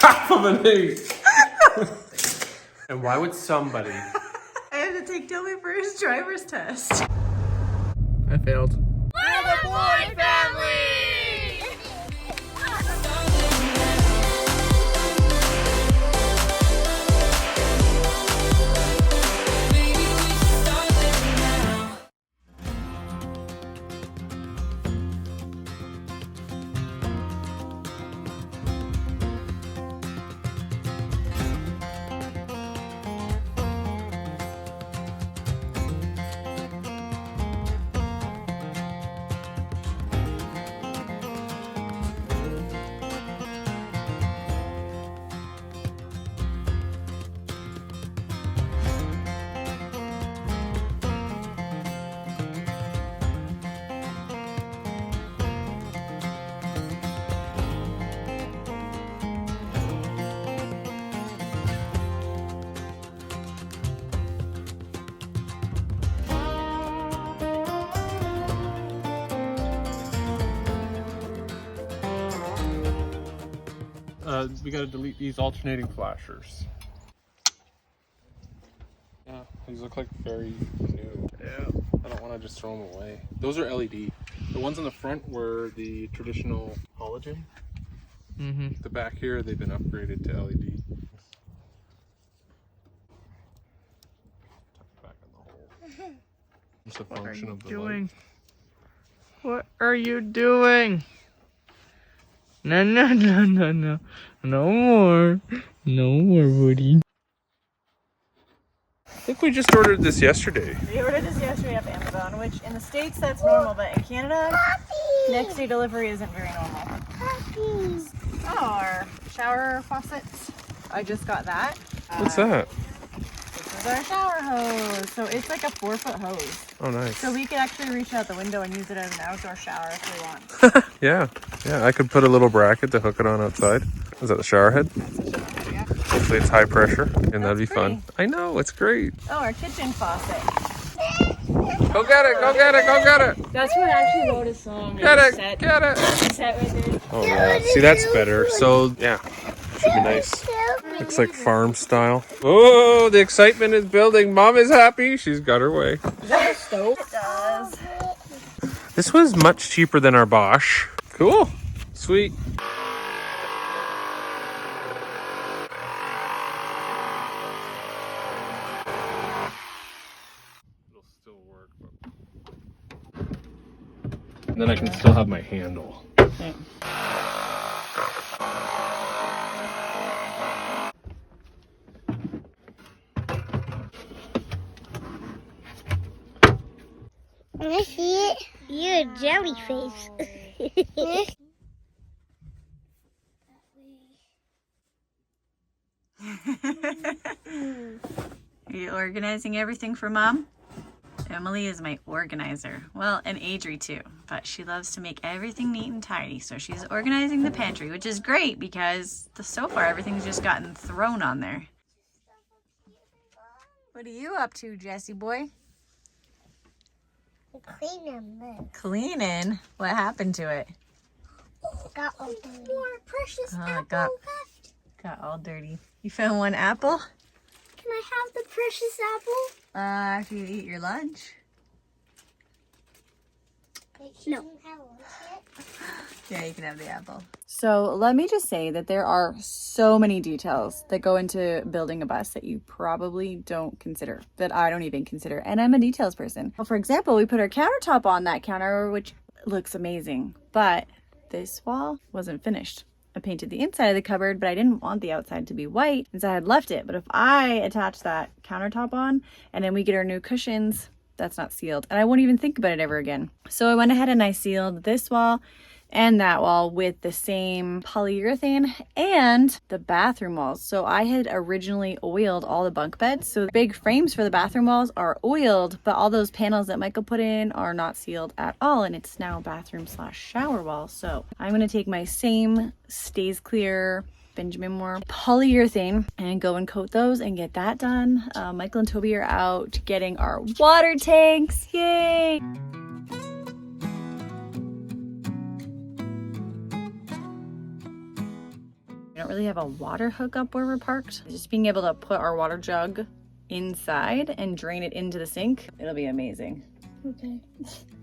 Half of an 8. And why would somebody? I had to take Toby for his driver's test. I failed. We're the Boy Family! We gotta delete these alternating flashers. Yeah, these look like very new. Yeah. I don't want to just throw them away. Those are LED. The ones in the front were the traditional halogen. The back here, they've been upgraded to LED. Tuck it back in the hole. It's a function of the light. What are you doing? No, no, no, no, no. No more. No more, buddy. I think we just ordered this yesterday. We ordered this yesterday off Amazon, which in the States that's normal, but in Canada, next day delivery isn't very normal. Puppies. Oh, our shower faucets. I just got that. What's that? This is our shower hose. So it's like a 4-foot hose. Oh, nice. So we could actually reach out the window and use it as an outdoor shower if we want. Yeah. Yeah, I could put a little bracket to hook it on outside. Is that the shower head? Yeah. Hopefully it's high pressure, and that'd be pretty. fun. I know, it's great. Oh, our kitchen faucet. Go get it, go get it, go get it. That's what actually wrote a song. Get it, get it. Set right there. Oh, yeah. See, that's better. So, yeah, should be nice. Looks like farm style. Oh, the excitement is building. Mom is happy. She's got her way. Is that a stove? It does. This was much cheaper than our Bosch. Cool. Sweet. It'll still work, but... And then I can still have my handle. Yeah. I see it. You're a jellyfish. Are you organizing everything for Mom? Emily is my organizer. Well, and Adri too, but she loves to make everything neat and tidy. So she's organizing the pantry, which is great because so far everything's just gotten thrown on there. What are you up to, Jesse boy? Cleaning. Cleaning? What happened to it? Got more precious Oh, apple left. got all dirty. You found one apple? Can I have the precious apple? After you eat your lunch. No. Yeah, you can have the apple. So let me just say that there are so many details that go into building a bus that you probably don't consider, that I don't even consider. And I'm a details person. Well, for example, we put our countertop on that counter, which looks amazing, but this wall wasn't finished. I painted the inside of the cupboard, but I didn't want the outside to be white, and so I had left it. But if I attach that countertop on and then we get our new cushions, that's not sealed, and I won't even think about it ever again. So I went ahead and I sealed this wall and that wall with the same polyurethane and the bathroom walls. So I had originally oiled all the bunk beds. So the big frames for the bathroom walls are oiled, but all those panels that Michael put in are not sealed at all. And it's now bathroom/shower wall. So I'm gonna take my same Stays Clear Benjamin Moore polyurethane and go and coat those and get that done. Michael and Toby are out getting our water tanks. Yay! really have a water hookup where we're parked. Just being able to put our water jug inside and drain it into the sink, it'll be amazing. Okay.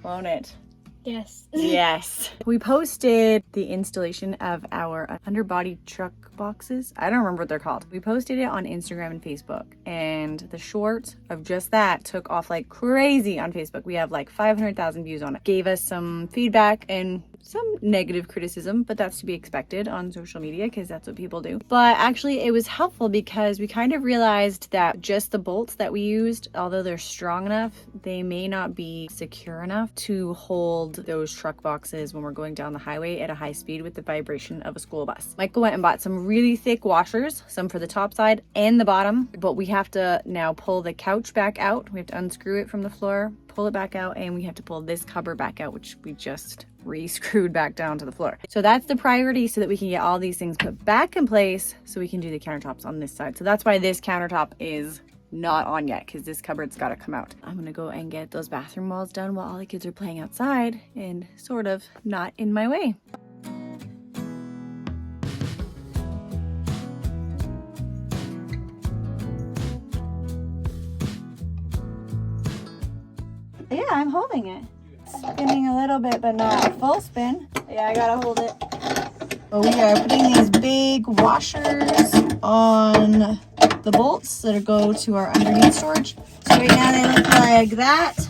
Won't it? Yes. Yes. We posted the installation of our underbody truck boxes. I don't remember what they're called. We posted it on Instagram and Facebook, and the short of just that took off like crazy on Facebook. We have like 500,000 views on it. Gave us some feedback and some negative criticism, but that's to be expected on social media because that's what people do. But actually it was helpful because we kind of realized that just the bolts that we used, although they're strong enough, they may not be secure enough to hold those truck boxes when we're going down the highway at a high speed with the vibration of a school bus. Michael went and bought some really thick washers, some for the top side and the bottom, but we have to now pull the couch back out. We have to unscrew it from the floor, pull it back out, and we have to pull this cover back out, which we just re-screwed back down to the floor. So that's the priority, so that we can get all these things put back in place so we can do the countertops on this side. So that's why this countertop is not on yet, because this cupboard's got to come out. I'm gonna go and get those bathroom walls done while all the kids are playing outside and sort of not in my way. Yeah, I'm holding it. Spinning a little bit, but not a full spin. Yeah, I gotta hold it. But we are putting these big washers on the bolts that go to our underneath storage. So right now they look like that.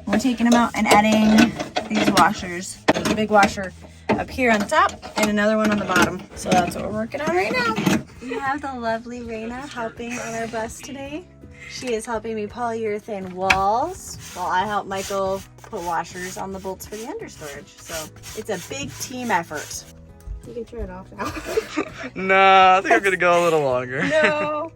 We're taking them out and adding these washers. There's a big washer up here on the top and another one on the bottom. So that's what we're working on right now. We have the lovely Raina helping on our bus today. She is helping me polyurethane walls while I help Michael put washers on the bolts for the understorage. So it's a big team effort. You can turn it off now. Nah, I think I'm gonna go a little longer. No,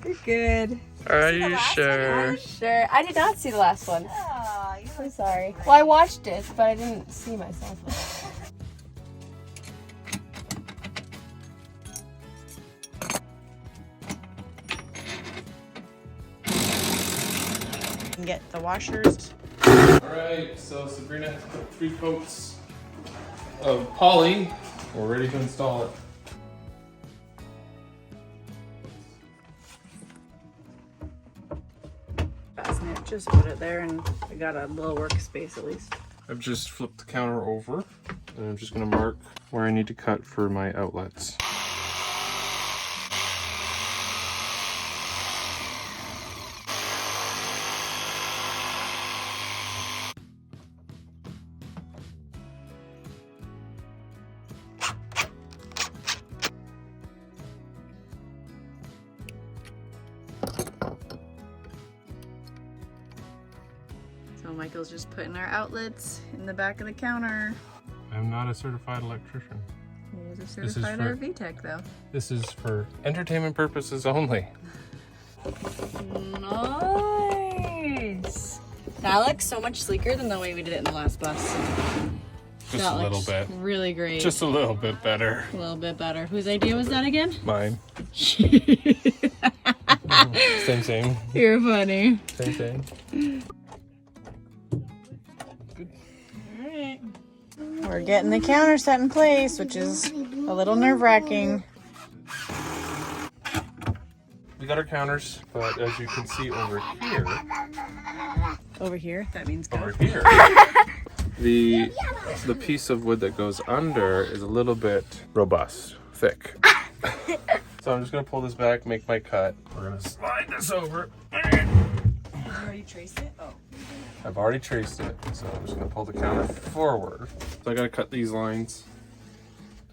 you're good. Are you sure? Sure. I did not see the last one. Oh, you I'm sorry. Well, I watched it, but I didn't see myself. can get the washers. Alright, so Sabrina has put 3 coats of poly. We're ready to install it. Fasten it, just put it there, and I got a little workspace at least. I've just flipped the counter over, and I'm just going to mark where I need to cut for my outlets. So Michael's just putting our outlets in the back of the counter. I'm not a certified electrician. He is a certified RV tech though. This is for entertainment purposes only. Nice! That looks so much sleeker than the way we did it in the last bus. Just that a little looks bit. Really great. Just a little bit better. A little bit better. Whose idea was that again? Mine. Same. You're funny. Same. Alright. We're getting the counter set in place, which is a little nerve-wracking. We got our counters, but as you can see over here. Over here? That means go. Over here. The piece of wood that goes under is a little bit robust, thick. So I'm just gonna pull this back, make my cut. We're gonna slide this over. You already traced it? Oh. I've already traced it, so I'm just gonna pull the counter forward. So I gotta cut these lines.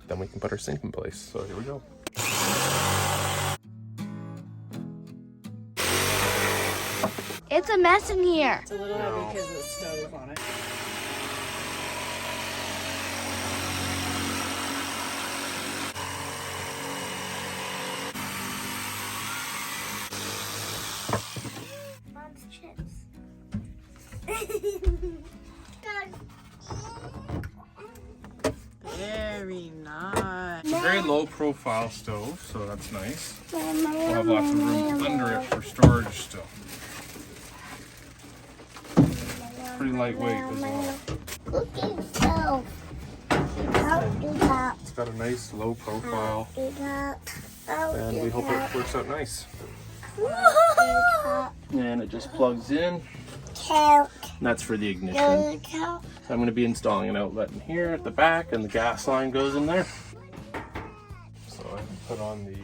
Then we can put our sink in place. So here we go. It's a mess in here. It's a little heavy because of the stove on it. Mom's chips. Very nice. It's a very low profile stove, so that's nice. We'll have lots of room under it for storage still. Pretty lightweight as well. Cooking stove. It's got a nice low profile, and we hope it works out nice. And it just plugs in. And that's for the ignition. So I'm going to be installing an outlet in here at the back, and the gas line goes in there. So I put on the...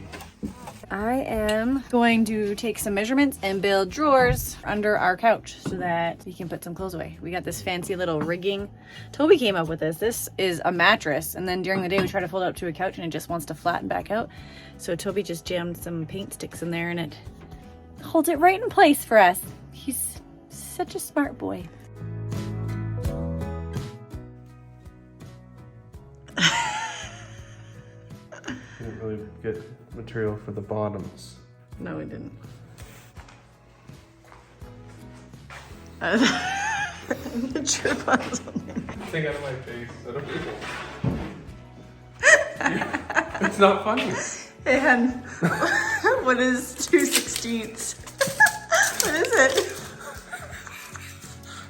I am going to take some measurements and build drawers under our couch so that we can put some clothes away. We got this fancy little rigging. Toby came up with this. This is a mattress, and then during the day we try to fold it up to a couch and it just wants to flatten back out. So Toby just jammed some paint sticks in there and it holds it right in place for us. He's such a smart boy. Didn't really get material for the bottoms. No, we didn't. The trip on something. Thing out of my face. I don't know. It's not funny. And what is 2/16? What is it?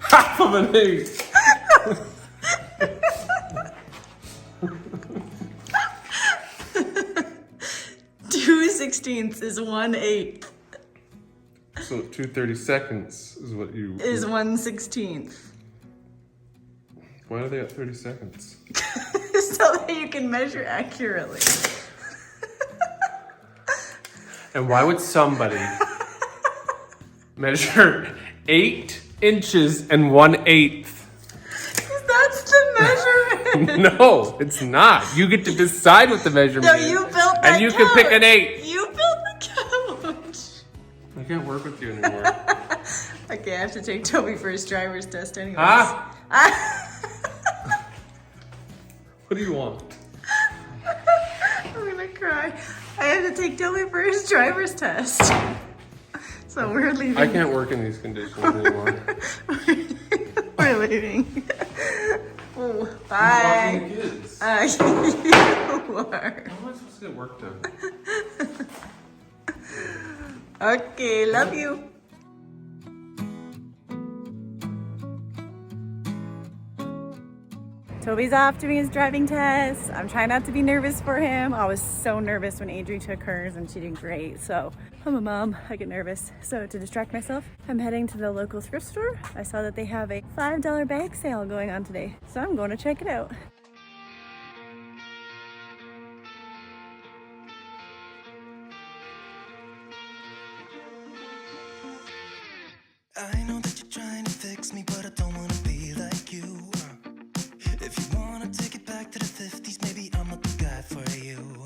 Half of an eighth. 2/16 is 1/8. So 2/32 is what you... Is 1/16. Why are they at 30 seconds? So that you can measure accurately. And why would somebody measure 8 inches and 1/8? That's the measurement. No, it's not. You get to decide what the measurement No, is. you built that And you can pick an 8. You built the couch. I can't work with you anymore. Okay, I have to take Toby for his driver's test anyways. Ah! What do you want? I'm gonna cry. I have to take Toby for his driver's test. So we're leaving. I can't work in these conditions anymore. We're leaving. Oh, bye. Walking kids. You are. How am I supposed to get work done? Okay, love you. Toby's off doing his driving test. I'm trying not to be nervous for him. I was so nervous when Adri took hers and she did great. So I'm a mom, I get nervous. So to distract myself, I'm heading to the local thrift store. I saw that they have a $5 bag sale going on today. So I'm going to check it out. I know that you're trying to fix me, but I don't wanna be like you. If you wanna take it back to the 50s, maybe I'm not the guy for you.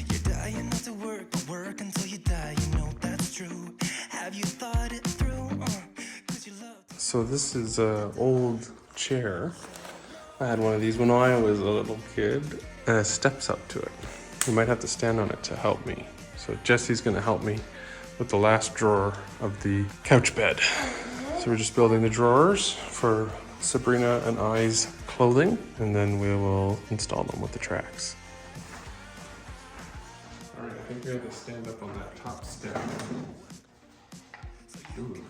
You're dying not to work, but work until you die, you know that's true. Have you thought it through? 'Cause you love. So this is an old chair. I had one of these when I was a little kid, and it steps up to it. You might have to stand on it to help me. So Jesse's gonna help me with the last drawer of the couch bed. So we're just building the drawers for Sabrina and I's clothing, and then we will install them with the tracks. All right, I think we have to stand up on that top step. Ooh.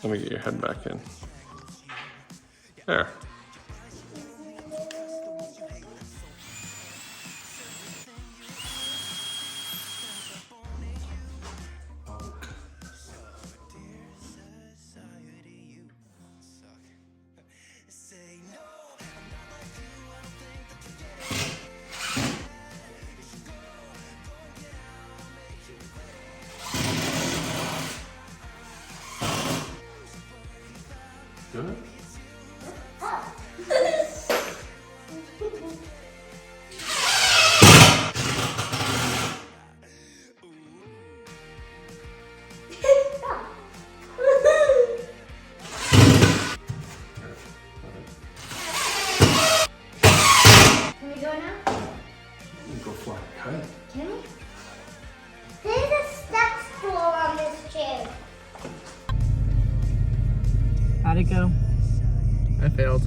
Let me get your head back in. There. Good. Can we go now? You go fly a kite. Can we? There's a step stool on this chair. How'd it go? I failed.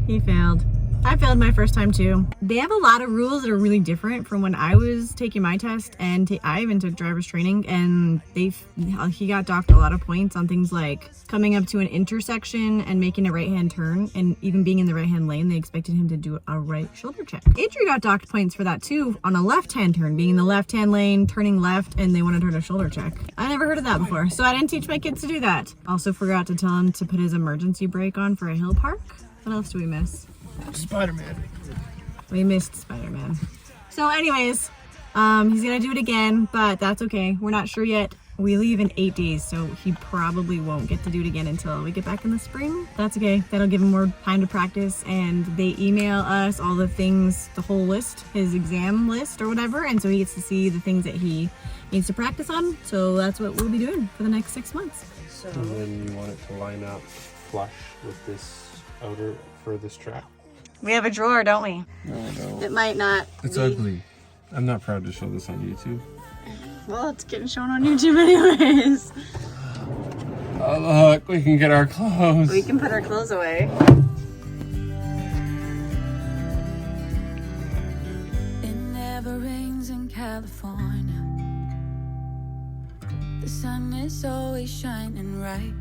He failed. I failed my first time too. They have a lot of rules that are really different from when I was taking my test, and I even took driver's training, and he got docked a lot of points on things like coming up to an intersection and making a right-hand turn, and even being in the right-hand lane, they expected him to do a right shoulder check. Adri got docked points for that too on a left-hand turn, being in the left-hand lane, turning left, and they wanted her to shoulder check. I never heard of that before, so I didn't teach my kids to do that. Also forgot to tell him to put his emergency brake on for a hill park. What else do we miss? Spider-Man. We missed Spider-Man. So anyways, he's gonna do it again, but that's okay. We're not sure yet. We leave in 8 days, so he probably won't get to do it again until we get back in the spring. That's okay. That'll give him more time to practice, and they email us all the things, the whole list, his exam list or whatever, and so he gets to see the things that he needs to practice on. So that's what we'll be doing for the next 6 months. And then you want it to line up flush with this outer for this track. We have a drawer, don't we? No, I don't. It might not It's be. ugly. I'm not proud to show this on YouTube. Well, it's getting shown on YouTube anyways. Oh look, we can get our clothes. We can put our clothes away. It never rains in California. The sun is always shining bright.